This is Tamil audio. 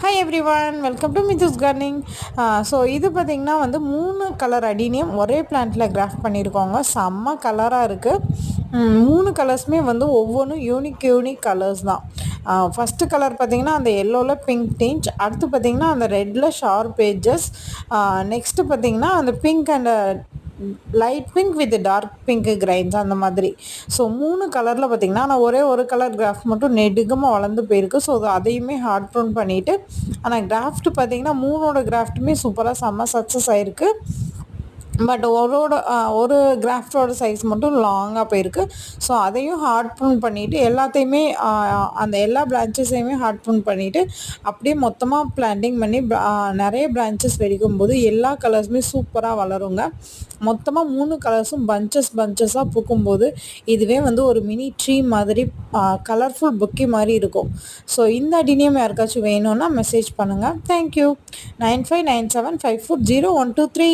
Hi everyone, welcome to Mithu's gardening. So இது பார்த்திங்கன்னா வந்து 3 கலர் அடினியம் ஒரே பிளான்ட்டில் கிராஃப்ட் பண்ணியிருக்கோங்க. செம்ம கலராக இருக்குது. 3 கலர்ஸுமே வந்து ஒவ்வொன்றும் யூனிக் கலர்ஸ் தான். ஃபஸ்ட்டு கலர் பார்த்திங்கன்னா அந்த எல்லோவில் பிங்க் டிஞ்ச், அடுத்து பார்த்திங்கன்னா அந்த ரெட்டில் ஷார்ப் எட்ஜஸ், நெக்ஸ்ட்டு பார்த்திங்கன்னா அந்த pink and light pink with dark pink grains அந்த மாதிரி. ஸோ 3 கலரில் பார்த்திங்கன்னா ஆனால் ஒரே ஒரு கலர் கிராஃப்ட் மட்டும் நெடுகமாக வளர்ந்து போயிருக்கு. ஸோ அதையுமே ஹார்ட் ப்ரௌன் பண்ணிவிட்டு, ஆனால் கிராஃப்ட் பார்த்திங்கன்னா 3ஓட கிராஃப்ட்டுமே சூப்பராக செம்ம சக்ஸஸ் ஆகிருக்கு. பட் ஒரு கிராஃப்டோட சைஸ் மட்டும் லாங்காக போயிருக்கு. ஸோ அதையும் ஹார்ட் ப்ரூன் பண்ணிவிட்டு எல்லாத்தையுமே அந்த எல்லா பிரான்ச்சஸையுமே ஹார்ட் ப்ரூன் பண்ணிவிட்டு அப்படியே மொத்தமாக பிளான்டிங் பண்ணி நிறைய பிரான்ச்சஸ் வெடிக்கும்போது எல்லா கலர்ஸுமே சூப்பராக வளருங்க. மொத்தமாக 3 கலர்ஸும் பஞ்சஸாக பூக்கும்போது இதுவே வந்து ஒரு மினி ட்ரீ மாதிரி கலர்ஃபுல் புக்கி மாதிரி இருக்கும். ஸோ இந்த அடினியம் யாருக்காச்சும் வேணும்னா மெசேஜ் பண்ணுங்கள். தேங்க்யூ. 9597540123.